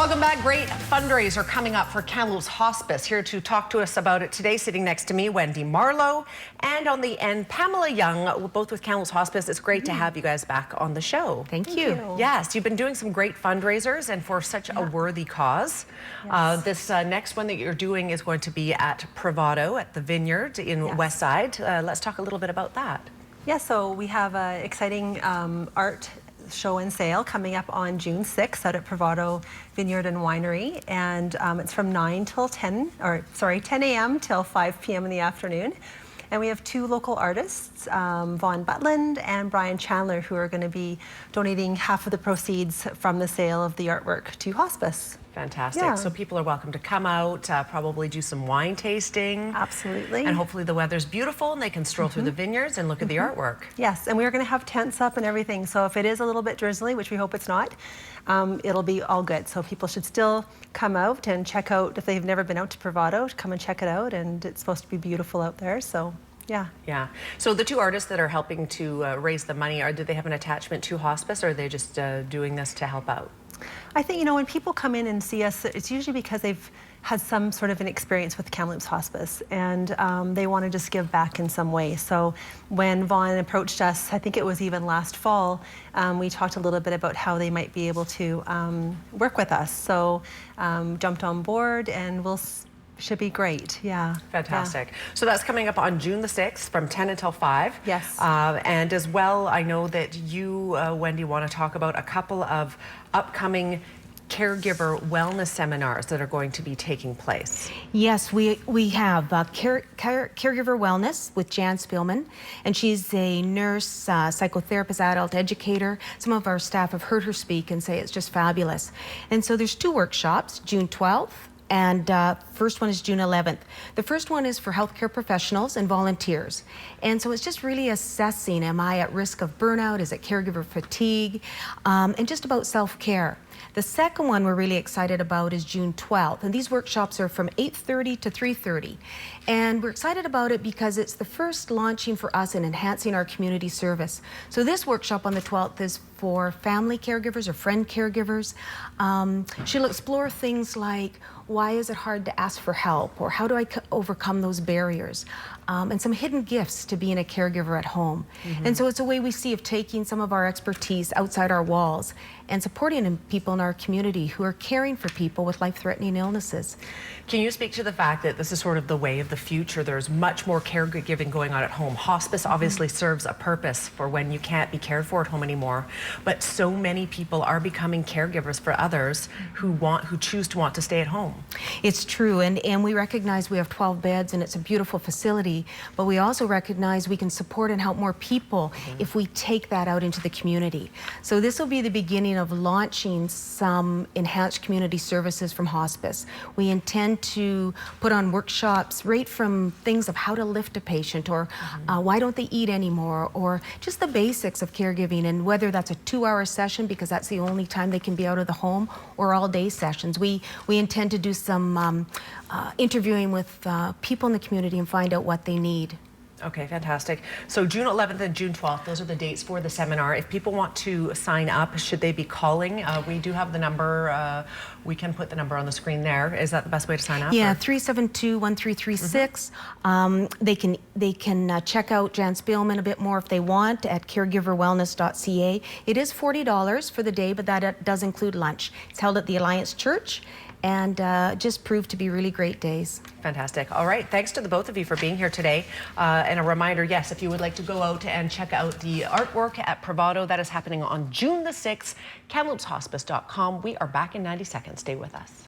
Welcome back. Great fundraiser coming up for Kamloops Hospice. Here to talk to us about it today, sitting next to me, Wendy Marlowe, and on the end, Pamela Young, both with Kamloops Hospice. It's great to have you guys back on the show. Thank you. Yes, you've been doing some great fundraisers and for such a worthy cause. Yes. This next one that you're doing is going to be at Privado at the Vineyard in Westside. Let's talk a little bit about that. Yeah, so we have an exciting art show and sale coming up on June 6th out at Privado Vineyard and Winery, and it's from 10 a.m. till 5 p.m. in the afternoon. And we have two local artists, Vaughn Butland and Brian Chandler, who are going to be donating half of the proceeds from the sale of the artwork to Hospice. Fantastic. Yeah. So people are welcome to come out, probably do some wine tasting. Absolutely. And hopefully the weather's beautiful and they can stroll through the vineyards and look at the artwork. Yes, and we're going to have tents up and everything. So if it is a little bit drizzly, which we hope it's not, it'll be all good. So people should still come out and check out, if they've never been out to Privado, come and check it out. And it's supposed to be beautiful out there. So yeah. Yeah. So the two artists that are helping to raise the money, do they have an attachment to Hospice, or are they just doing this to help out? I think, you know, when people come in and see us, it's usually because they've had some sort of an experience with Kamloops Hospice, and they want to just give back in some way. So when Vaughn approached us, I think it was even last fall, we talked a little bit about how they might be able to work with us. So jumped on board, and should be great. Yeah. Fantastic. Yeah. So that's coming up on June the 6th from 10 until 5. Yes. And as well, I know that you, Wendy, want to talk about a couple of upcoming caregiver wellness seminars that are going to be taking place. Yes, we have caregiver wellness with Jan Spielman, and she's a nurse, psychotherapist, adult educator. Some of our staff have heard her speak and say it's just fabulous. And so there's two workshops, June 12th, and first one is June 11th. The first one is for healthcare professionals and volunteers. And so it's just really assessing, am I at risk of burnout? Is it caregiver fatigue? And just about self-care. The second one we're really excited about is June 12th. And these workshops are from 8:30 to 3:30. And we're excited about it because it's the first launching for us in enhancing our community service. So this workshop on the 12th is for family caregivers or friend caregivers. She'll explore things like, why is it hard to ask for help? Or how do I overcome those barriers? And some hidden gifts to being a caregiver at home. And so it's a way we see of taking some of our expertise outside our walls and supporting people in our community who are caring for people with life-threatening illnesses. Can you speak to the fact that this is sort of the way of the future? There's much more caregiving going on at home. Hospice obviously serves a purpose for when you can't be cared for at home anymore, but so many people are becoming caregivers for others who choose to want to stay at home. It's true, and we recognize we have 12 beds and it's a beautiful facility, but we also recognize we can support and help more people if we take that out into the community. So this will be the beginning of launching some enhanced community services from Hospice. We intend to put on workshops right from things of how to lift a patient, or why don't they eat anymore, or just the basics of caregiving, and whether that's a 2-hour session because that's the only time they can be out of the home, or all-day sessions. We intend to do some interviewing with people in the community and find out what they need. Okay, fantastic. So June 11th and June 12th, those are the dates for the seminar. If people want to sign up, should they be calling? We do have the number. We can put the number on the screen there. Is that the best way to sign up? Yeah, 372-1336. They can check out Jan Spielman a bit more if they want at caregiverwellness.ca. It is $40 for the day, but that does include lunch. It's held at the Alliance Church, and just proved to be really great days. Fantastic. All right, thanks to the both of you for being here today. And a reminder, yes, if you would like to go out and check out the artwork at Privado, that is happening on June the 6th, KamloopsHospice.com. We are back in 90 seconds. Stay with us.